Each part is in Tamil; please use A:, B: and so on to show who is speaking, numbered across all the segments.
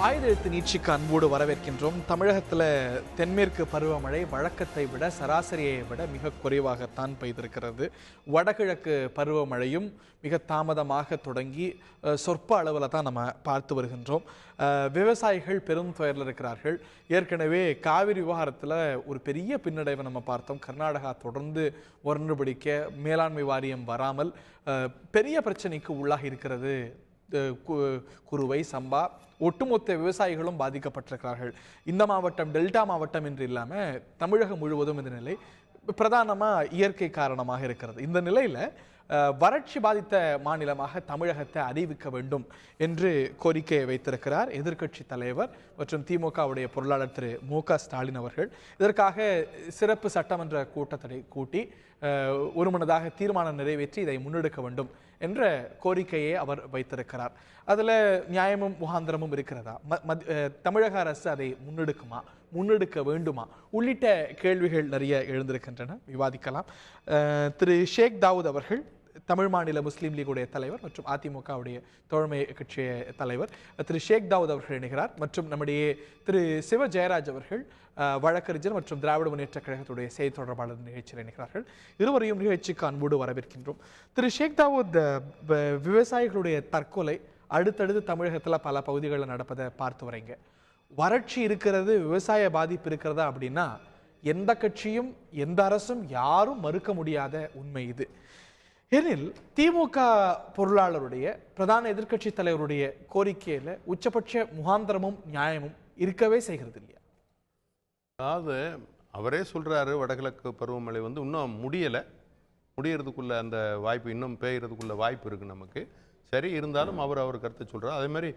A: ஆயுத எழுத்து நீட்சிக்கு அன்போடு வரவேற்கின்றோம். தமிழகத்தில் தென்மேற்கு பருவமழை வழக்கத்தை விட சராசரியை விட மிக குறைவாகத்தான் பெய்திருக்கிறது. வடகிழக்கு பருவமழையும் மிக தாமதமாக தொடங்கி சொற்ப அளவில் தான் நம்ம பார்த்து வருகின்றோம். விவசாயிகள் பெரும் துயரில் இருக்கிறார்கள். ஏற்கனவே காவிரி விவகாரத்தில் ஒரு பெரிய பின்னடைவை நம்ம பார்த்தோம். கர்நாடகா தொடர்ந்து ஒன்று பிடிக்க மேலாண்மை வாரியம் வராமல் பெரிய பிரச்சனைக்கு உள்ளாகி இருக்கிறது. குறுவை, சம்பா, ஒட்டுமொத்த விவசாயிகளும் பாதிக்கப்பட்டிருக்கிறார்கள். இந்த மாவட்டம் டெல்டா மாவட்டம் என்று இல்லாமல் தமிழகம் முழுவதும் இந்த நிலை பிரதானமாக இயற்கை காரணமாக இருக்கிறது. இந்த நிலையில் வறட்சி பாதித்த மாநிலமாக தமிழகத்தை அறிவிக்க வேண்டும் என்று கோரிக்கையை வைத்திருக்கிறார் எதிர்க்கட்சி தலைவர் மற்றும் திமுகவுடைய பொருளாளர் திரு மு.க. ஸ்டாலின் அவர்கள். இதற்காக சிறப்பு சட்டமன்ற கூட்டத்தை கூட்டி ஒருமனதாக தீர்மானம் நிறைவேற்றி இதை முன்னெடுக்க வேண்டும் என்ற கோரிக்கையை அவர் வைத்திருக்கிறார். அதில் நியாயமும் முகாந்திரமும் இருக்கிறதா? தமிழக அரசு அதை முன்னெடுக்க வேண்டுமா உள்ளிட்ட கேள்விகள் நிறைய எழுந்திருக்கின்றன. விவாதிக்கலாம். திரு ஷேக் தாவூத் அவர்கள் தமிழ் மாநில முஸ்லீம் லீகுடைய தலைவர் மற்றும் அதிமுகவுடைய தோழமை கட்சி தலைவர் திரு ஷேக் தாவூத் அவர்கள் இணைகிறார். மற்றும் நம்முடைய திரு சிவ ஜெயராஜ் அவர்கள் வழக்கறிஞர் மற்றும் திராவிட முன்னேற்ற கழகத்துடைய செய்தி தொடர்பாளர் நிகழ்ச்சியில் இணைகிறார்கள். இருவரையும் நிகழ்ச்சிக்கு அன்போடு வரவேற்கின்றோம். திரு ஷேக் தாவூத், விவசாயிகளுடைய தற்கொலை அடுத்தடுத்து தமிழகத்தில் பல பகுதிகளில் நடப்பதை பார்த்து வரீங்க. வறட்சி இருக்கிறது, விவசாய பாதிப்பு இருக்கிறதா அப்படின்னா எந்த கட்சியும் எந்த அரசும் யாரும் மறுக்க முடியாத உண்மை இது. ஏனில் திமுக பொருளாளருடைய பிரதான எதிர்க்கட்சி தலைவருடைய கோரிக்கையில உச்சபட்ச முகாந்திரமும் நியாயமும் இருக்கவே செய்கிறது இல்லையா?
B: அதாவது அவரே சொல்றாரு, வடகிழக்கு பருவமழை இன்னும் முடியறதுக்குள்ள அந்த வாய்ப்பு, இன்னும் பெய்யறதுக்குள்ள வாய்ப்பு இருக்கு நமக்கு. சரி, இருந்தாலும் அவர் கருத்தை சொல்றாரு. அதே மாதிரி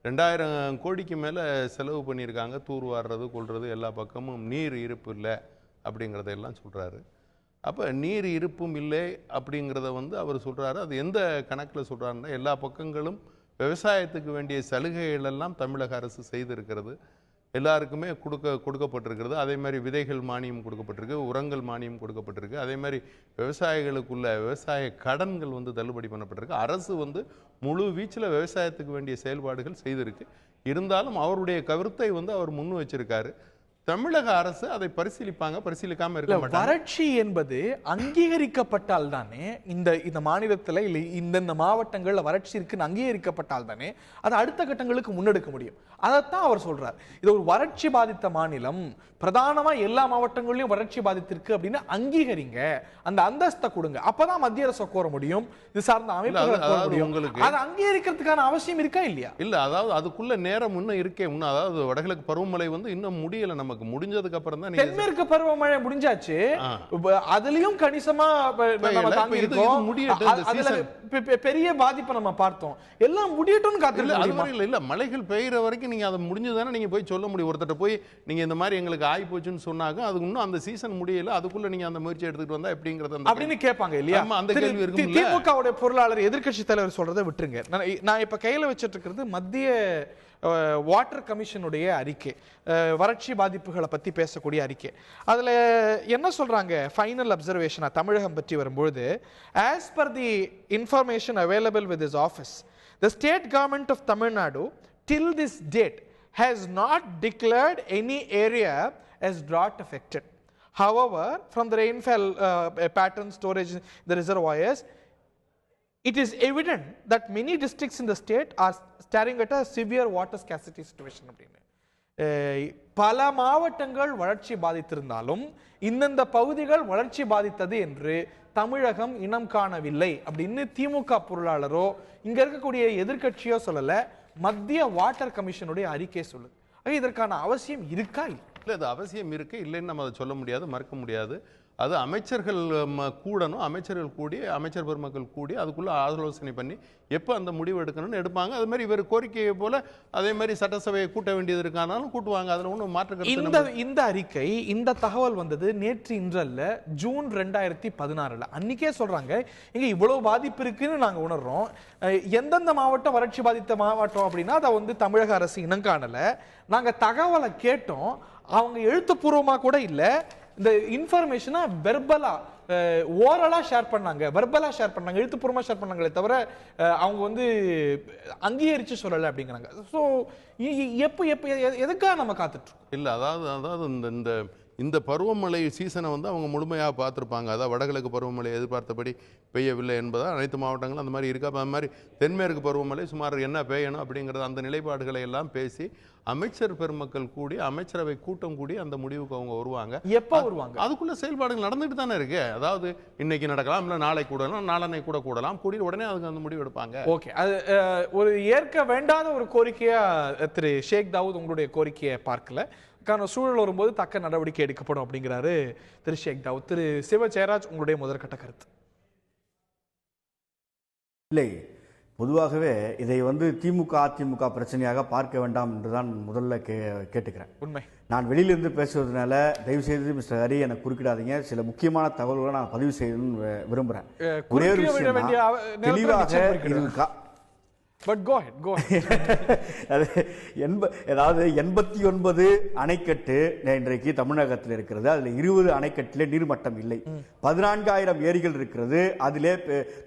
B: 2000 கோடிக்கு மேலே செலவு பண்ணியிருக்காங்க. தூர்வாடுறது, கொள்வது, எல்லா பக்கமும் நீர் இருப்பு இல்லை அப்படிங்கிறதெல்லாம் சொல்றாரு. அப்போ நீர் இருப்பும் இல்லை அப்படிங்கிறத அவர் சொல்கிறாரு. அது எந்த கணக்கில் சொல்கிறாருன்னா, எல்லா பக்கங்களும் விவசாயத்துக்கு வேண்டிய சலுகைகள் எல்லாம் தமிழக அரசு செய்திருக்கிறது. எல்லாருக்குமே கொடுக்கப்பட்டிருக்கிறது. அதே மாதிரி விதைகள் மானியம் கொடுக்கப்பட்டிருக்கு, உரங்கள் மானியம் கொடுக்கப்பட்டிருக்கு. அதே மாதிரி விவசாயிகளுக்குள்ள விவசாய கடன்கள் தள்ளுபடி பண்ணப்பட்டிருக்கு. அரசு முழு வீச்சில் விவசாயத்துக்கு வேண்டிய செயல்பாடுகள் செய்திருக்கு. இருந்தாலும் அவருடைய கருத்தை அவர் முன் வச்சிருக்காரு. தமிழக அரசு அதை பரிசீலிக்காம இருக்க மாட்டாங்க.
A: வறட்சி என்பது அங்கீகரிக்கப்பட்டால் தானே இந்த மாநிலத்தில் இல்லை இந்த மாவட்டங்கள்ல வறட்சி இருக்குன்னு அங்கீகரிக்கப்பட்டால் தானே அது அடுத்த கட்டங்களுக்கு முன்னெடுக்க முடியும். அதைத்தான் அவர் சொல்றார். இது ஒரு வறட்சி பாதித்த மாநிலம், பிரதானமா எல்லா மாவட்டங்களிலும் வறட்சி பாதித்திருக்கு அப்படின்னு அங்கீகரிங்க, அந்த அந்தஸ்தை கொடுங்க, அப்பதான் மத்திய அரசு கோர முடியும், இது சார்ந்த அமைப்புகள் உங்களுக்கு அதை அங்கீகரிக்கிறதுக்கான அவசியம் இருக்கா இல்லையா?
B: இல்ல, அதாவது அதுக்குள்ள நேரம் இன்னும் இருக்கே. அதாவது வடகிழக்கு பருவமழை இன்னும் முடியல. நமக்கு முடிஞ்சதுக்கு அப்புறம் தான்
A: தென்மேற்கு பருவமழை முடிஞ்சாச்சு. அதுலயும் கணிசமா பெரிய பாதிப்பை நம்ம பார்த்தோம். எல்லாம் முடியட்டும் காத்திருக்க
B: இல்ல, மழைகள் பெய்யற வரைக்கும் நீங்க அதை முடிஞ்சதானே நீங்க போய் சொல்ல முடியும். ஒருத்தட்ட போய் நீங்க இந்த மாதிரி எங்களுக்கு ஆகி போச்சுன்னு சொன்னாங்க, அது இன்னும் அந்த சீசன் முடியல, அதுக்குள்ள நீங்க அந்த முயற்சி எடுத்துட்டு வந்தா எப்படிங்கறது
A: அப்படின்னு கேட்பாங்க இல்லையா?
B: அந்த கேள்வி இருக்கு.
A: திமுகவுடைய பொருளாளர் எதிர்க்கட்சி தலைவர் சொல்றதை விட்டுருங்க. நான் இப்ப கையில வச்சிட்டு இருக்கிறது மத்திய வாட்டர் கமிஷனுடைய அறிக்கை, வறட்சி பாதிப்புகளை பத்தி பேசக்கூடிய அறிக்கை. அதுல என்ன சொல்றாங்க? ஃபைனல் அப்சர்வேஷனா தமிழகம் பற்றி வரும்போது, as per the information available with his office, the state government of Tamil Nadu till this date has not declared any area as drought affected. However, from the rainfall pattern, storage in the reservoirs, it is evident that many districts in the state are staring at a severe water scarcity situation. பல மாவட்டங்கள் வறட்சி பாதித்திருந்தாலும் இந்தந்த பகுதிகள் வறட்சி பாதித்தது என்று தமிழகம் இனம் காணவில்லை அப்படின்னு திமுக பொருளாளரோ இங்க இருக்கக்கூடிய எதிர்க்கட்சியோ சொல்லல, மத்திய வாட்டர் கமிஷனுடைய அறிக்கை சொல்லுது. இதற்கான அவசியம் இருக்கா?
B: இல்லை, அது அவசியம் இருக்கு, இல்லைன்னு நம்ம அதை சொல்ல முடியாது, மறுக்க முடியாது. அது அமைச்சர்கள் கூடணும், அமைச்சர்கள் கூடி, அமைச்சர் பெருமக்கள் கூடி அதுக்குள்ள ஆலோசனை பண்ணி எப்போ அந்த முடிவு எடுக்கணும்னு எடுப்பாங்க. அது மாதிரி இவர் கோரிக்கையை போல அதே மாதிரி சட்டசபையை கூட்ட வேண்டியது இருக்கானாலும் கூட்டுவாங்க. அதில் ஒன்றும் மாற்று.
A: இந்த அறிக்கை, இந்த தகவல் வந்தது நேற்று இன்றல்ல, ஜூன் 2016. அன்னைக்கே சொல்றாங்க இங்க இவ்வளவு பாதிப்பு இருக்குன்னு நாங்க உணர்றோம். எந்தெந்த மாவட்டம் வறட்சி பாதித்த மாவட்டம் அப்படின்னா அதை தமிழக அரசு இனங்காணல. நாங்க தகவலை கேட்டோம், அவங்க எழுத்துப்பூர்வமா கூட இல்ல, இந்த இன்ஃபர்மேஷனை வெர்பலா ஓரலா ஷேர் பண்ணாங்க, வெர்பலா ஷேர் பண்ணாங்க, எழுத்துப்பூர்வமா ஷேர் பண்ணாங்களே தவிர அவங்க வந்து அங்கீகரிச்சு சொல்லலை அப்படிங்கிறாங்க. ஸோ எப்போ எப்போ எதுக்காக நம்ம காத்துட்டு இருக்கோம்?
B: இல்லை, அதாவது இந்த இந்த பருவமழை சீசனை வந்து அவங்க முழுமையாக பார்த்துருப்பாங்க. அதாவது வடகிழக்கு பருவமழை எதிர்பார்த்தபடி பெய்யவில்லை என்பதால் அனைத்து மாவட்டங்களும் அந்த மாதிரி இருக்கா. அது மாதிரி தென்மேற்கு பருவமழை சுமார் என்ன பெய்யணும் அப்படிங்கிறது அந்த நிலைப்பாடுகளை எல்லாம் பேசி அமைச்சர் பெருமக்கள் கூடி அமைச்சரவை கூட்டம் கூடி அந்த முடிவுக்கு அவங்க வருவாங்க.
A: எப்போ வருவாங்க?
B: அதுக்குள்ள செயல்பாடுகள் நடந்துட்டு தானே இருக்கு. அதாவது இன்னைக்கு நடக்கலாம், இல்லை நாளை கூடலாம், நாளனை கூடலாம், கூடி உடனே அதுக்கு அந்த முடிவு எடுப்பாங்க.
A: ஓகே, அது ஒரு ஏற்க வேண்டாத ஒரு கோரிக்கையா திரு ஷேக் தாவூத் உங்களுடைய கோரிக்கையை பார்க்கல, காரணம் சூழல் வரும்போது தக்க நடவடிக்கை எடுக்கப்படும் அப்படிங்கிறாரு திரு ஷேக் தாவூத். திரு சிவ ஜெயராஜ், உங்களுடைய முதற்கட்ட கருத்து.
C: இல்லை, பொதுவாகவே இதை வந்து திமுக அதிமுக பிரச்சனையாக பார்க்க வேண்டாம் என்றுதான் முதல்ல கேட்டுக்கிறேன்.
A: உண்மை.
C: நான் வெளியிலிருந்து பேசுவதனால தயவு செய்து மிஸ்டர் ஹரி எனக்கு குறுக்கிடாதீங்க. சில முக்கியமான தகவல்களை நான் பதிவு செய்யணும்னு விரும்புகிறேன். ஒரே ஒரு விஷயம் தெளிவாக
A: but go ahead, go ahead.
C: அதாவது 89 அணைக்கட்டு இன்றைக்கு தமிழகத்தில் இருக்கிறது. அதில் 20 அணைக்கட்டிலே நீர்மட்டம் இல்லை. 14,000 ஏரிகள் இருக்கிறது. அதிலே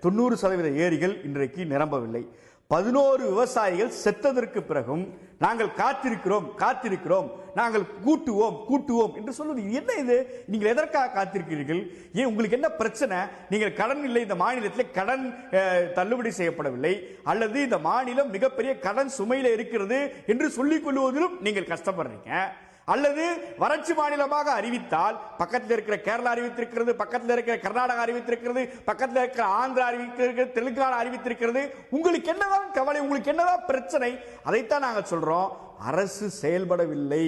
C: 90% ஏரிகள் இன்றைக்கு நிரம்பவில்லை. 11 விவசாயிகள் செத்ததற்கு பிறகும் நாங்கள் காத்திருக்கிறோம், நாங்கள் கூட்டுவோம் என்று சொல்வது என்ன? இது நீங்கள் எதற்காக காத்திருக்கிறீர்கள்? ஏன் உங்களுக்கு என்ன பிரச்சனை? நீங்கள் கடன் இல்லை, இந்த மாநிலத்தில் கடன் தள்ளுபடி செய்யப்படவில்லை, அல்லது இந்த மாநிலம் மிகப்பெரிய கடன் சுமையில இருக்கிறது என்று சொல்லிக் கொள்வதிலும் நீங்கள் கஷ்டப்படுறீங்க, அல்லது வறட்சி மாநிலமாக அறிவித்தால் பக்கத்தில் இருக்கிற கேரளா அறிவித்திருக்கிறது, பக்கத்தில் இருக்கிற கர்நாடகா அறிவித்திருக்கிறது, பக்கத்தில் இருக்கிற ஆந்திரா அறிவித்திருக்கிறது, தெலுங்கானா அறிவித்திருக்கிறது. உங்களுக்கு என்னதான் கவலை? உங்களுக்கு என்னதான் பிரச்சனை? அதைத்தான் நாங்கள் சொல்றோம். அரசு செயல்படவில்லை.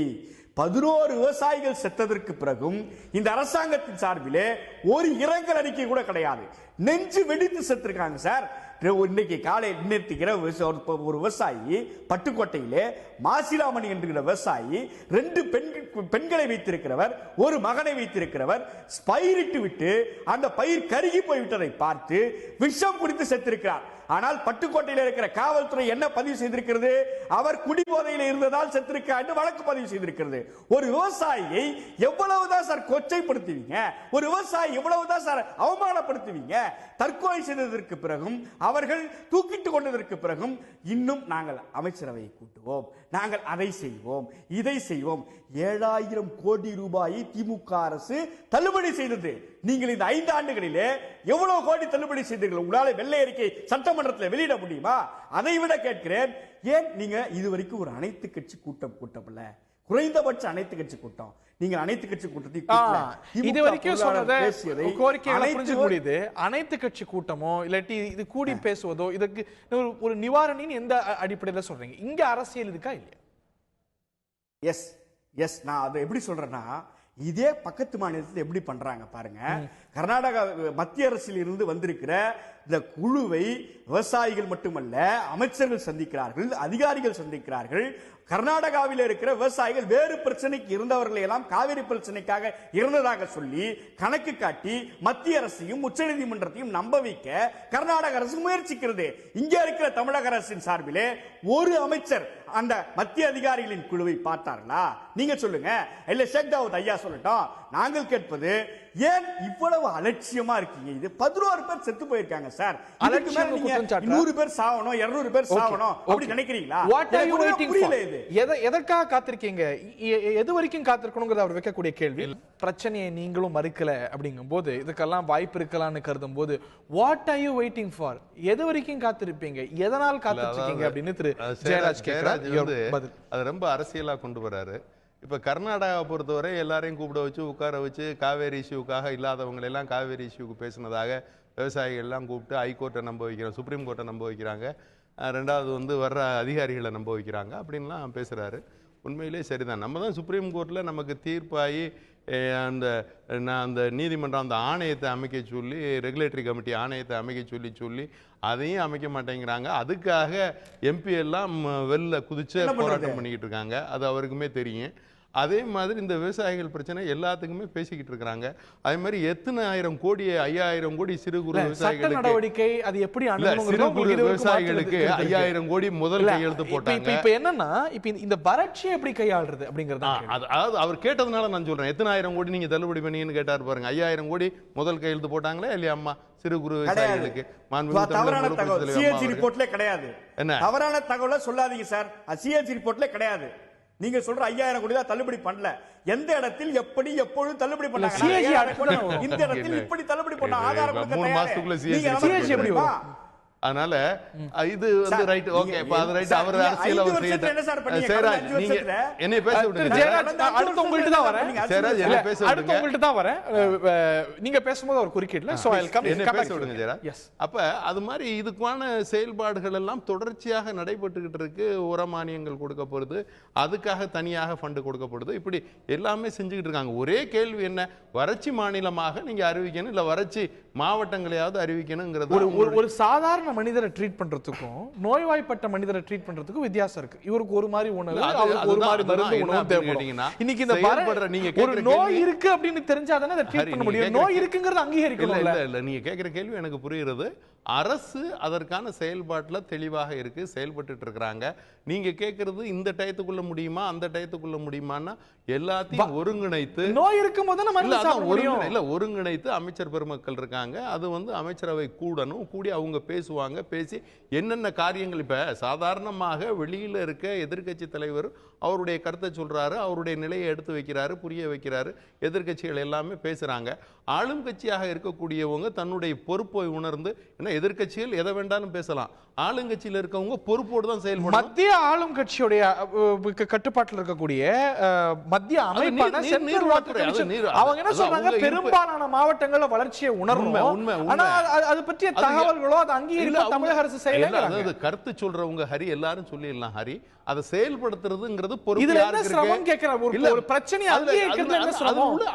C: 11 விவசாயிகள் செத்ததற்கு பிறகும் இந்த அரசாங்கத்தின் சார்பிலே ஒரு இரங்கல் அறிக்கை கூட கிடையாது. நெஞ்சு வெடித்து செத்துருக்காங்க சார். இன்னைக்கு காலை ஒரு விவசாயி பட்டுக்கோட்டையிலே மாசிலாமணி என்கிற விவசாயி 2 பெண்களை வைத்திருக்கிறவர், ஒரு மகனை வைத்திருக்கிறவர், பயிரிட்டு விட்டு அந்த பயிர் கருகி போய்விட்டதை பார்த்து விஷம் குடித்து செத்திருக்கிறார். ஆனால் பட்டுக்கோட்டையில் இருக்கிற காவல்துறை என்ன பதிவு செய்திருக்கிறது? அவர் குடிபோதையில் இருந்ததால் செத்திருக்கிறார் என்று வழக்கு பதிவு செய்திருக்கிறது. ஒரு விவசாயியை எவ்வளவுதான் சார் கொச்சைப்படுத்துவீங்க? ஒரு விவசாயி எவ்வளவுதான் சார் அவமானப்படுத்துவீங்க? தற்கொலை செய்ததற்கு பிறகும், அவர்கள் தூக்கிட்டு கொண்டதற்கு பிறகும் இன்னும் நாங்கள் அமைச்சரவையை கூட்டுவோம், நாங்கள் அதை செய்வோம், இதை செய்வோம். 7,000 கோடி ரூபாயை திமுக அரசு தள்ளுபடி செய்தது. நீங்கள் இந்த 5 ஆண்டுகளிலே எவ்வளவு கோடி தள்ளுபடி செய்தீர்கள்? உங்களால் வெள்ளை அறிக்கை சட்டமன்றத்தில் வெளியிட முடியுமா? அதை விட கேட்கிறேன், ஏன் நீங்க இதுவரைக்கும் ஒரு அனைத்து கட்சி கூட்டம் கூட்டப்படல? குறைந்தபட்ச அனைத்து கட்சி கூட்டம். நீங்க அனைத்து கட்சி கூட்டத்தை
A: இதுவரைக்கும் சொன்னதை கோரிக்கைகளை புரிஞ்சு முடியுது. அனைத்து கட்சி கூட்டமோ இல்லாட்டி இது கூடி பேசுவதோ இதுக்கு ஒரு நிவாரணின்னு எந்த அடிப்படையில் சொல்றீங்க? இங்க அரசியல் இருக்கா இல்லையா?
C: எஸ், நான் அதை எப்படி சொல்றேன்னா, இதே பக்கத்து மாநிலத்தில் எப்படி பண்றாங்க பாருங்க. கர்நாடகா மத்திய அரசில் இருந்து வந்திருக்கிற இந்த குழுவை விவசாயிகள் மட்டுமல்ல, அமைச்சர்கள் சந்திக்கிறார்கள், அதிகாரிகள் சந்திக்கிறார்கள். கர்நாடகாவில் இருக்கிற விவசாயிகள் வேறு பிரச்சனைக்கு இருந்தவர்களை எல்லாம் காவிரி பிரச்சனைக்காக இருந்ததாக சொல்லி கணக்கு காட்டி மத்திய அரசையும் உச்சநீதிமன்றத்தையும் நம்ப வைக்க கர்நாடக அரசு முயற்சிக்கிறது. இங்கே இருக்கிற தமிழக அரசின் சார்பிலே ஒரு அமைச்சர் அந்த மத்திய அதிகாரிகளின் குழுவை பார்த்தார்களா? நீங்க சொல்லுங்க. இல்ல ஷேக் தாவூத் ஐயா சொல்லட்டும். நாங்கள் கேட்பது, ஏன் இவ்வளவு அலட்சியமா இருக்கீங்க? இது 11 பேர் செத்து போயிருக்காங்க சார். 100 பேர் சாவணும், 200 பேர் சாவணும் அப்படி நினைக்கிறீங்களா?
A: எதற்காக காத்திருக்கீங்க? எது வரைக்கும் காத்திருக்கணுங்கிறது அவர் வைக்கக்கூடிய கேள்வி. பிரச்சனையை நீங்களும் மறுக்கல அப்படிங்கும் போது, இதுக்கெல்லாம் வாய்ப்பு இருக்கலாம்னு கருதும் போது, what are you waiting for? எது வரைக்கும் காத்திருப்பீங்க? எதனால் காத்திருக்கீங்க அப்படின்னு திரு ஜெயராஜ் கேட்கிறார்.
B: அது ரொம்ப அரசியலா கொண்டு வராரு. இப்ப கர்நாடகா பொறுத்தவரை எல்லாரையும் கூப்பிட வச்சு உட்கார வச்சு காவேரி இஷ்யூக்காக இல்லாதவங்க எல்லாம் காவேரி இஷ்யூக்கு பேசினதாக விவசாயிகள் எல்லாம் கூப்பிட்டு ஹைகோர்ட்டை நம்ப வைக்கிறாங்க, சுப்ரீம் கோர்ட்டை நம்ப வைக்கிறாங்க, 2வது வந்து வர்ற அதிகாரிகளை நம்ப வைக்கிறாங்க அப்படின்லாம் பேசுறாரு. உண்மையிலே சரிதான். நம்ம தான் சுப்ரீம் கோர்ட்டில் நமக்கு தீர்ப்பாகி அந்த நீதிமன்றம் அந்த ஆணையத்தை அமைக்க சொல்லி, ரெகுலேட்டரி கமிட்டி ஆணையத்தை அமைக்க சொல்லி அதையும் அமைக்க மாட்டேங்கிறாங்க. அதுக்காக எம்பி எல்லாம் வெளில குதிச்சு போராட்டம் பண்ணிக்கிட்டு இருக்காங்க. அது அவருக்குமே தெரியும். அதே மாதிரி இந்த விவசாயிகள் பிரச்சனை எல்லாத்துக்குமே பேசிக்கிட்டு இருக்கிறாங்க. அதே மாதிரி எத்தனை 1000 கோடி 5000 கோடி சிறு குறு விவசாயிகளுக்கு
A: நடவடிக்கை அது எப்படி
B: சிறு குறு விவசாயிகளுக்கு 5000 கோடி முதல் கையெழுத்து போட்டாங்க.
A: இப்ப என்னன்னா இப்ப இந்த வறட்சியை எப்படி கையாளுறது அப்படிங்கறது
B: அதாவது அவர் கேட்டதுனால நான் சொல்றேன், எத்தனை 1000 கோடி நீங்க தள்ளுபடி பண்ணீங்கன்னு கேட்டாரு பாருங்க. 5000 கோடி முதல் கையெழுத்து போட்டாங்களே இல்லையா அம்மா சிறு குறு விவசாயிகளுக்கு?
C: சிஏஜி ரிப்போர்ட்ல கிடையாது. தவறான தகவலை சொல்லாதீங்க சார். சிஏஜி ரிப்போர்ட்ல கிடையாது. நீங்க சொல்ற 5000 கோடி தான் தள்ளுபடி பண்ணல. எந்த இடத்தில் எப்படி எப்பொழுது தள்ளுபடி பண்ணாங்க? இந்த இடத்தில் இப்படி தள்ளுபடி பண்ண ஆதாரம்
B: 3 மாசத்துக்குள்ள சிஏஜி எப்படி? அதனால இது வந்து ரைட், ஓகே. இப்ப அது ரைட். அவர் அரசியல் அவர் செய்யறாரு. நீங்க என்னைய பேச விடுங்க.
A: அடுத்து உங்கள்ட்ட தான் வரேன்.
B: சேராஜ் என்ன பேச விடுங்க.
A: அடுத்து உங்கள்ட்ட தான் வரேன். நீங்க பேசும்போது அவர் குறுக்கிடல. So I will come.
B: என்ன பேச விடுங்க சேராஜ். அப்ப அது மாதிரி இதுக்கான செயல்பாடுகள் எல்லாம் தொடர்ச்சியாக நடைபெற்றுக்கிட்டு இருக்கு. உரமானியங்கள் கொடுக்கப்படுது, அதுக்காக தனியாக ஃபண்ட் கொடுக்கப்படுது, இப்படி எல்லாமே செஞ்சுக்கிட்டு இருக்காங்க. ஒரே கேள்வி என்ன, வறட்சி மாநிலமாக நீங்க அறிவிக்கணும் இல்ல வறட்சி மாவட்டங்களையாவது அறிவிக்கணுங்கிறது.
A: ஒரு சாதாரண மனிதரை ட்ரீட் பண்றதுக்கும் நோய்வாய்ப்பட்ட மனிதரை ட்ரீட் பண்றதுக்கும் வித்தியாசம் இருக்கு. இவருக்கு ஒரு மாதிரி உணவு, அவருக்கு ஒரு மாதிரி மருந்து உணவு தேவைப்படும். இன்னைக்கு இந்த நீங்க ஒரு நோய் இருக்கு அப்படின்னு தெரிஞ்சாதானே அதை ட்ரீட் பண்ண முடியும். நோய் இருக்குங்கிறது அங்கீகரிக்கணும்.
B: இல்ல நீங்க கேக்குற கேள்வி எனக்கு புரியுறது. அரசு அதற்கான செயல்பாட்டுல தெளிவாக இருக்கு, செயல்பட்டு இருக்கிறாங்க. நீங்க கேக்குறது இந்த டயத்துக்குள்ள முடியுமா அந்த டயத்துக்குள்ள முடியுமான்னா எல்லாத்தையும் ஒருங்கிணைத்து
A: நோய் இருக்கும் போது
B: இல்ல ஒருங்கிணைத்து அமைச்சர் பெருமக்கள் இருக்காங்க. அது வந்து அமைச்சரவை கூடணும், கூடி அவங்க பேசுவாங்க. பேசி என்னென்ன காரியங்கள், இப்ப சாதாரணமாக வெளியில இருக்க எதிர்க்கட்சி தலைவர் அவருடைய கருத்தை சொல்றாரு, அவருடைய நிலையை எடுத்து வைக்கிறாரு, புரிய வைக்கிறாரு, எதிர்க்கட்சிகள் எல்லாமே பேசுறாங்க. ஆளும் கட்சியாக இருக்கக்கூடியவங்க தன்னுடைய பொறுப்பை உணர்ந்து, ஏன்னா எதிர்க்கட்சிகள் எதை வேண்டாலும் பேசலாம், ஆளுங்கட்சியில் இருக்கவங்க பொறுப்போடு தான் செயல்படும்.
A: மத்திய ஆளும் கட்சியுடைய கட்டுப்பாட்டில் இருக்கக்கூடிய மத்திய அமைப்பான அவங்க என்ன சொல்றாங்க, பெரும்பாலான மாவட்டங்கள்ல வளர்ச்சியை உணர்வு. ஆனா அது பற்றிய தகவல்களோ அது அங்கீகரிக்க தமிழக அரசு செய்யல.
B: அதாவது கருத்து சொல்றவங்க ஹரி எல்லாரும் சொல்லிடலாம் ஹரி, அதை செயல்படுத்துறதுங்கிறது பொறுப்பு
A: இதுல என்ன சிரமம் கேக்குறாங்க. ஒரு பிரச்சனை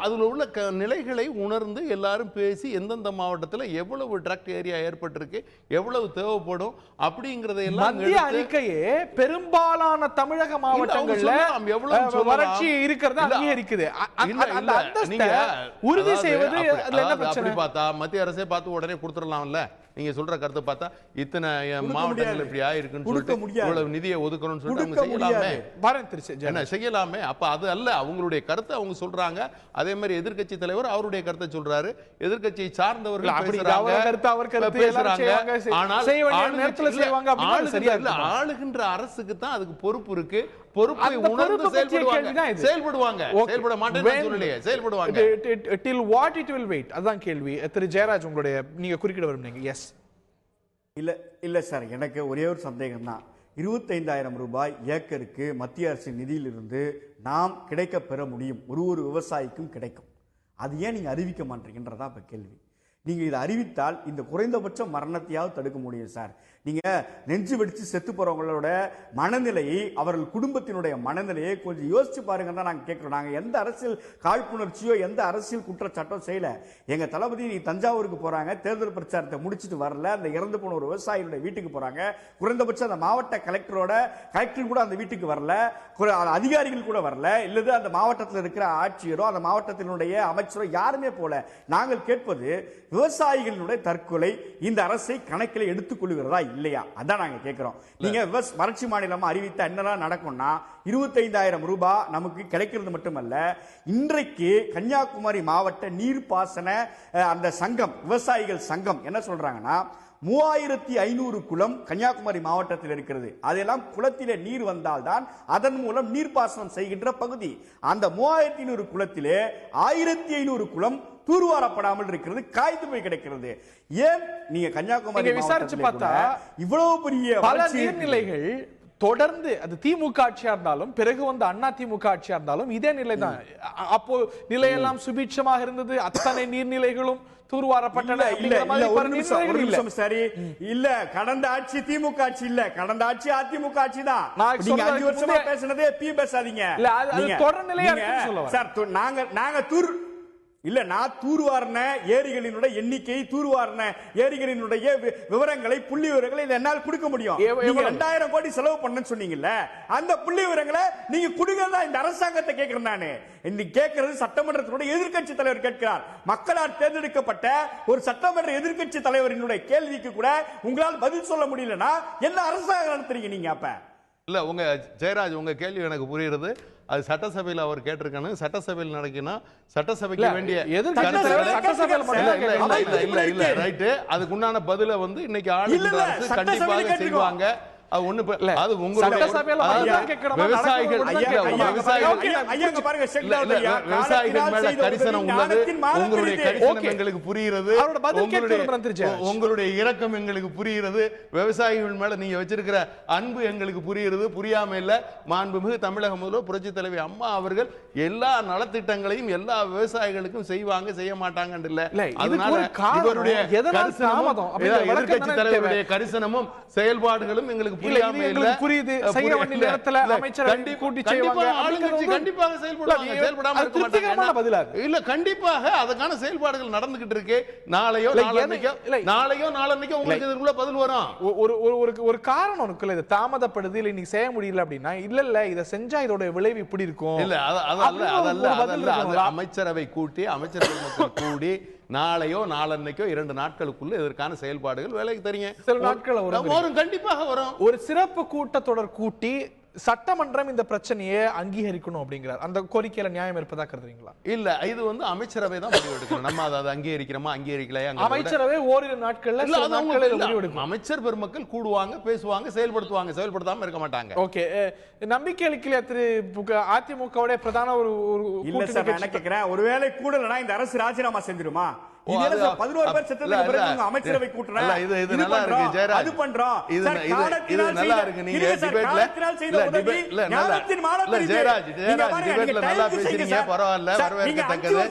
B: அதுல உள்ள நிலைகளை உணர்ந்து எல்லாரும் பேசி எந்தெந்த மாவட்டத்துல எவ்வளவு ட்ரக் ஏரியா ஏற்பட்டிருக்கு, எவ்வளவு தேவைப்படும் அப்படிங்கறத எல்லாம்
A: மத்திய அறிக்கையே பெரும்பாலான தமிழக மாவட்டங்கள்ல வறட்சி இருக்கிறது அங்கீகரிக்குது.
B: நீங்க
A: உறுதி செய்வது அதுல என்ன பிரச்சனை?
B: அப்படி பார்த்தா மத்திய அரசே பார்த்து உடனே கொடுத்துடலாம்ல. நீங்க சொல்ற கருத்தை பார்த்தா இத்தனை மாவட்டங்கள் இப்படி ஆயிருக்குன்னு சொல்லிட்டு இவ்வளவு நிதியை ஒதுக்கணும்னு சொல்லிட்டு செய்யலாமே. அப்ப அது அல்ல, அவங்களுடைய கருத்தை அவங்க சொல்றாங்க. அதே மாதிரி எதிர்க்கட்சி தலைவர் அவருடைய கருத்தை சொல்றாரு, எதிர்க்கட்சியை சார்ந்தவர்கள் ஆளுகின்ற அரசுக்கு தான் அதுக்கு பொறுப்பு இருக்கு. பொறுப்பை உணர்ந்து செயல்படுவாங்க. செயல்பட மாட்டேன்னு சொல்லலையே, செயல்படுவாங்க.
A: till what it will wait, அதான் கேள்வி. திரு ஜெயராஜ் உங்களுடைய நீங்க குறுக்கிட விரும்புறீங்க. எஸ்
C: இல்ல சார், எனக்கு ஒரே ஒரு சந்தேகம் தான். 25,000 ரூபாய் ஏக்கருக்கு மத்திய அரசின் நிதியிலிருந்து நாம் கிடைக்க பெற முடியும், ஒரு விவசாயிக்கும் கிடைக்கும். அது ஏன் நீங்க அறிவிக்க மாட்டீங்கன்றதா இப்ப கேள்வி. நீங்க இதை அறிவித்தால் இந்த குறைந்தபட்ச மரணத்தையாவது தடுக்க முடியும் சார். நீங்க நெஞ்சு வெடிச்சு செத்து போறவங்களோட மனநிலையை, அவர்கள் குடும்பத்தினுடைய மனநிலையை கொஞ்சம் யோசிச்சு பாருங்க தான் நாங்க கேட்கிறோம். நாங்க எந்த அரசியல் காழ்ப்புணர்ச்சியோ எந்த அரசியல் குற்றச்சாட்டம் செய்யல. எங்க தளபதி நீ தஞ்சாவூருக்கு போறாங்க, தேர்தல் பிரச்சாரத்தை முடிச்சுட்டு வரல, அந்த இறந்து போன ஒரு விவசாயியோட வீட்டுக்கு போறாங்க. குறைந்தபட்சம் அந்த மாவட்ட கலெக்டர் கூட அந்த வீட்டுக்கு வரல, அதிகாரிகள் கூட வரல, இல்லது அந்த மாவட்டத்தில் இருக்கிற ஆட்சியரோ அந்த மாவட்டத்தினுடைய அமைச்சரோ யாருமே போல. நாங்கள் கேட்பது, விவசாயிகளுடைய தற்கொலை இந்த அரசை கணக்கில் எடுத்துக் கொள்கிறதா இல்லையா? அதான் நாங்க கேட்கிறோம். நீங்க வறட்சி மாநிலமா அறிவித்த என்னெல்லாம் நடக்கும்னா 25,000 ரூபாய் நமக்கு கிடைக்கிறது மட்டுமல்ல, இன்றைக்கு கன்னியாகுமரி மாவட்ட நீர்ப்பாசன அந்த சங்கம், விவசாயிகள் சங்கம் என்ன சொல்றாங்கன்னா, 3500 குளம் கன்னியாகுமரி மாவட்டத்தில் இருக்கிறது. அதெல்லாம் குளத்திலே நீர் வந்தால்தான் அதன் மூலம் நீர்ப்பாசனம் செய்கின்ற பகுதி. அந்த 3500 குளத்திலே 1500 குளம் தூர்வாரப்படாமல் இருக்கிறது, காய்ந்து போய் கிடைக்கிறது. ஏன் நீங்க கன்னியாகுமரி
A: விசாரிச்சு பார்த்தா
C: இவ்வளவு பெரிய
A: பல நீர்நிலைகள் தொடர்ந்து, அது திமுக ஆட்சியா இருந்தாலும் பிறகு வந்து அண்ணா திமுக ஆட்சியா இருந்தாலும் இதே நிலை தான். அப்போ நிலையெல்லாம் சுபீட்சமாக இருந்தது, அத்தனை நீர்நிலைகளும் தூர்வாரப்பட்டன.
C: சரி இல்ல, கடந்த ஆட்சி திமுக ஆட்சி இல்ல, கடந்த ஆட்சி அதிமுக ஆட்சி தான். நீங்க 5 வருஷமா பேசினதே பேசாதீங்க.
A: தொடர் நிலையா சார்.
C: நாங்க இல்ல நான் தூர்வாரின ஏரிகளினுடைய எண்ணிக்கை, தூர்வாரின ஏரிகளினுடைய விவரங்களை, புள்ளி விவரங்களை என்னால் கொடுக்க முடியும். நீங்க 2000 கோடி செலவு பண்ணு சொன்னீங்கல்ல, அந்த புள்ளி விவரங்களை நீங்க கொடுங்கறதா இந்த அரசாங்கத்தை கேட்கிறேன். நானு இன்னைக்கு கேட்கிறது சட்டமன்றத்தினுடைய எதிர்க்கட்சி தலைவர் கேட்கிறார். மக்களால் தேர்ந்தெடுக்கப்பட்ட ஒரு சட்டமன்ற எதிர்க்கட்சி தலைவரினுடைய கேள்விக்கு கூட உங்களால் பதில் சொல்ல முடியலன்னா என்ன அரசாங்கம் நடத்துறீங்க நீங்க? அப்ப
B: இல்ல உங்க ஜெயராஜ், உங்க கேள்வி எனக்கு புரியுது. அது சட்டசபையில் அவர் கேட்டிருக்கானு, சட்டசபையில் நடக்கினா சட்டசபைக்கு வேண்டிய ரைட்டு, அதுக்குண்டான பதில வந்து இன்னைக்கு ஆளுநர் அரசு கண்டிப்பாக செய்வாங்க. அது ஒண்ணு அது உங்களுடைய விவசாயிகள் மேல கரிசனம் உள்ளது, உங்களுடைய கரிசனம் எங்களுக்கு புரிகிறது, உங்களுடைய இரக்கம் எங்களுக்கு புரிகிறது, விவசாயிகள் மேல நீங்க வச்சிருக்கிற அன்பு எங்களுக்கு புரிகிறது. புரியாம இல்ல. மாண்புமிகு தமிழக முதல்வர் புரட்சி தலைவி அம்மா அவர்கள் எல்லா நலத்திட்டங்களையும் எல்லா விவசாயிகளுக்கும் செய்வாங்க, செய்ய மாட்டாங்க இல்ல. அதனால இவருடைய எதிர்க்கட்சி தலைவருடைய கரிசனமும் செயல்பாடுகளும் எங்களுக்கு
A: புரியுது. செய்ய வேண்டிய நேரத்துல அமைச்சர் கூட்டி செய்வாங்க.
B: ஆளுங்கட்சி கண்டிப்பாக செயல்படுவாங்க, செயல்படாம இருக்க மாட்டாங்க. இல்ல, கண்டிப்பாக அதற்கான செயல்பாடுகள் நடந்துகிட்டு இருக்கு. நாளையோ நாளன்னைக்கோ உங்களுக்கு இதுக்குள்ள பதில் வரும்.
A: ஒரு காரணம் இருக்குல்ல, இது தாமதப்படுது இல்ல இன்னைக்கு செய்ய முடியல அப்படின்னா, இல்ல இத செஞ்சா இதோட விளைவு இப்படி இருக்கும்.
B: இல்ல அதல்ல அமைச்சரவை கூட்டி அமைச்சர்கள் மக்கள் கூடி நாளையோ நாளன்னைக்கோ 2 நாட்களுக்குள்ள இதற்கான செயல்பாடுகள் வேலைக்கு தெரியும்.
A: சில நாட்கள்
B: வரும், கண்டிப்பாக வரும்.
A: ஒரு சிறப்பு கூட்டத்தொடர் கூட்டி சட்டமன்றம் இந்த பிரச்சனையை அங்கீகரிக்கணும் அப்படிங்கிறார். அந்த கோரிக்கையில நியாயம் இருப்பதா கருதுறீங்களா?
B: இல்ல, இது வந்து அமைச்சரவை தான் முடிவு எடுக்கணும். நம்ம அதை அங்கீகரிக்கிறோமா அங்கீகரிக்கலையா?
A: அமைச்சரவை ஓரிரு நாட்கள்ல
B: அமைச்சர் பெருமக்கள் கூடுவாங்க, பேசுவாங்க, செயல்படுத்தாம இருக்க மாட்டாங்க.
A: ஓகே, நம்பிக்கை அளிக்கலையா திரு அதிமுகவுடைய பிரதான ஒரு
C: ஒருவேளை கூடலனா இந்த அரசு ராஜினாமா செஞ்சிருமா? 11 பேர் செத்ததுக்கு பிறகு அமைச்சரவை கூட்டணும்.
B: இது நல்லா இருக்கு ஜெயராஜ்,
C: அது பண்றோம்.
B: இது நல்லா இருக்கு. நீங்க டிபேட்ல ஜெயராஜ் டிபேட்ல நல்லா பேசுறீங்க, பரவாயில்ல, வரவேற்கத்தக்கது.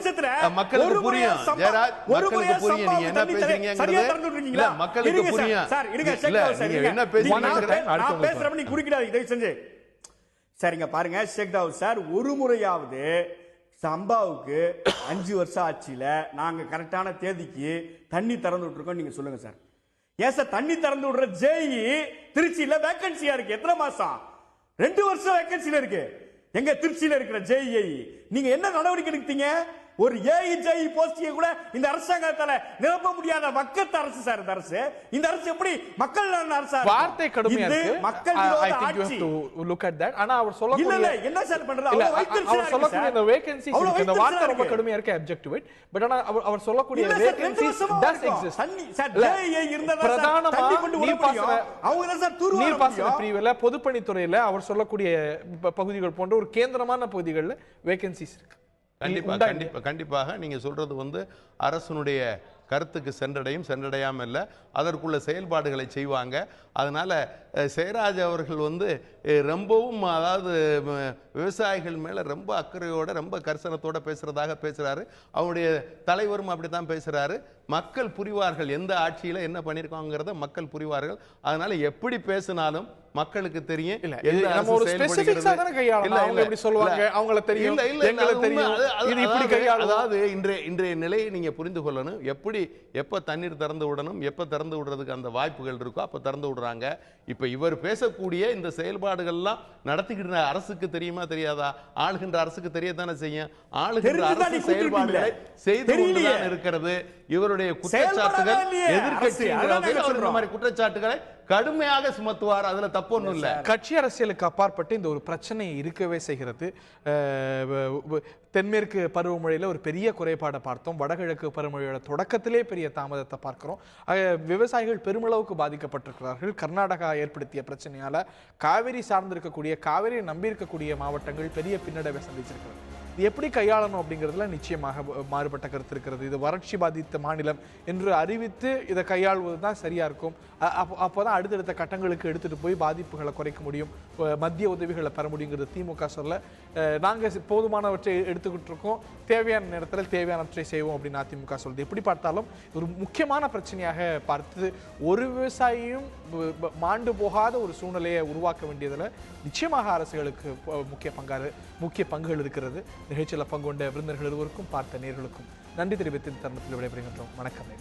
B: மக்களுக்கு புரியும் ஜெயராஜ், மக்களுக்கு புரியும் நீங்க என்ன பேசுறீங்கிறது. இல்ல, மக்களுக்கு புரியும். நீங்க என்ன பேசுறீங்க
C: நான் பேசுறப்ப நீ குறுக்கிடாதீங்க தயவு செஞ்சு. சரிங்க, பாருங்க ஷேக் தாவூத் சார், ஒரு முறையாவது சம்பாவுக்கு 5 வருஷம் ஆட்சியில நாங்க கரெக்டான தேதிக்கு தண்ணி திறந்து விட்டுருக்கோம் நீங்க சொல்லுங்க சார். ஏன் சார் தண்ணி திறந்து விடுற ஜேஇ திருச்சியில வேகன்சியா இருக்கு? எத்தனை மாசம்? 2 வருஷம் வேகன்சில இருக்கு. எங்க திருச்சியில இருக்கிற ஜேஇ நீங்க என்ன நடவடிக்கை எடுத்தீங்க? ஒரு ஏஇஜேஇ போஸ்டியை கூட இந்த அரசாங்கத்தால நிரப்ப முடியாத மக்கள் அரசு சார் இந்த அரசு. இந்த அரசு எப்படி மக்கள் அரசு?
A: வார்த்தை கடுமையா இருக்கு. மக்கள் விரோத ஆட்சி. Look at that. ஆனா அவர் சொல்லக்கூடிய
C: இல்ல என்ன சார் பண்றது? அவர்
A: சொல்லக்கூடிய இந்த வேகன்சிஸ் இருக்கு, இந்த வார்த்தை ரொம்ப கடுமையா இருக்கு, அப்ஜெக்ட் இட். பட் ஆனா அவர் சொல்லக்கூடிய வேகன்சிஸ் டஸ் எக்ஸிஸ்ட்.
C: தண்ணி சார் ஜேஇ இருந்ததா
A: பிரதானமா
C: தண்ணி கொண்டு வர முடியும். அவங்க தான் சார் தூர்வார
A: நீர்ப்பாசன பிரிவுல பொதுப்பணித்துறையில அவர் சொல்லக்கூடிய பகுதிகள் போன்ற ஒரு கேந்திரமான பகுதிகளில் வேகன்சிஸ் இருக்கு.
B: கண்டிப்பாக நீங்க சொல்றது வந்து அரசனுடைய கருத்துக்கு சென்றடையாம இல்ல, அதற்குள்ள செயல்பாடுகளை செய்வாங்க. அதனால ஜெயராஜ் அவர்கள் வந்து ரொம்பவும், அதாவது விவசாயிகள் மேல ரொம்ப அக்கறையோட ரொம்ப கரிசனத்தோட பேசுறாரு. அவருடைய தலைவரும் அப்படித்தான் பேசுறாரு. மக்கள் புரிவார்கள், எந்த ஆட்சியில என்ன பண்ணிருக்காங்கிறத மக்கள் புரிவார்கள். அதனால எப்படி பேசினாலும் மக்களுக்கு தெரியும். அதாவது இன்றைய நிலையை நீங்க புரிந்து கொள்ளணும். எப்ப தண்ணீர் திறந்து விடணும், எப்ப திறந்து விடுறதுக்கு அந்த வாய்ப்புகள் இருக்கோ அப்ப திறந்து விடுறாங்க. இப்ப இவர் பேசக்கூடிய இந்த செயல்பாடுகள்லாம் நடத்திக்கிட்டு அரசுக்கு தெரியுமா தெரியாதா? ஆளுகின்ற அரசுக்கு தெரியத்தானே செய்யும். ஆளுகின்ற அரசு செயல்பாடுகளை செய்து கொண்டுதான் இருக்கிறது. இவருடைய குற்றச்சாட்டுகள் எதிர்க்கட்சி குற்றச்சாட்டுகளை கடுமையாக சுமத்துவார். அதுல தப்பு ஒன்றும் இல்ல.
A: கட்சி அரசியலுக்கு அப்பாற்பட்டு இந்த ஒரு பிரச்சனை இருக்கவே செய்கிறது. தென்மேற்கு பருவமழையில ஒரு பெரிய குறைபாடை பார்த்தோம். வடகிழக்கு பருவமழையோட தொடக்கத்திலே பெரிய தாமதத்தை பார்க்கிறோம். விவசாயிகள் பெருமளவுக்கு பாதிக்கப்பட்டிருக்கிறார்கள். கர்நாடகா ஏற்படுத்திய பிரச்சனையால காவிரி சார்ந்திருக்கக்கூடிய, காவிரியை நம்பி இருக்கக்கூடிய மாவட்டங்கள் பெரிய பின்னடைவை சந்திச்சிருக்கிறது. இது எப்படி கையாளணும் அப்படிங்கிறதுல நிச்சயமாக மாறுபட்ட கருத்து இருக்கிறது. இது வறட்சி பாதித்த மாநிலம் என்று அறிவித்து இதை கையாள்வது தான் சரியா இருக்கும். அப்போதான் அடுத்தடுத்த கட்டங்களுக்கு எடுத்துட்டு போய் பாதிப்புகளை குறைக்க முடியும், மத்திய உதவிகளை பெற முடியுங்கிறது திமுக சொல்ல. நாங்கள் போதுமானவற்றை எடுத்துக்கிட்டு இருக்கோம், தேவையான நேரத்தில் தேவையானவற்றை செய்வோம் அப்படின்னு அதிமுக சொல்லுது. எப்படி பார்த்தாலும் ஒரு முக்கியமான பிரச்சனையாக பார்த்து ஒரு விவசாயியும் மாண்டு போகாத ஒரு சூழ்நிலையை உருவாக்க வேண்டியதில் நிச்சயமாக அரசுகளுக்கு முக்கிய பங்குகள் இருக்கிறது. நிகழ்ச்சியில் பங்கு கொண்ட விருந்தினர்கள் இருவருக்கும் பார்த்த நேயர்களுக்கும் நன்றி தெரிவித்து இந்த தருணத்தில் விடைபெறுகின்றோம். வணக்கம்.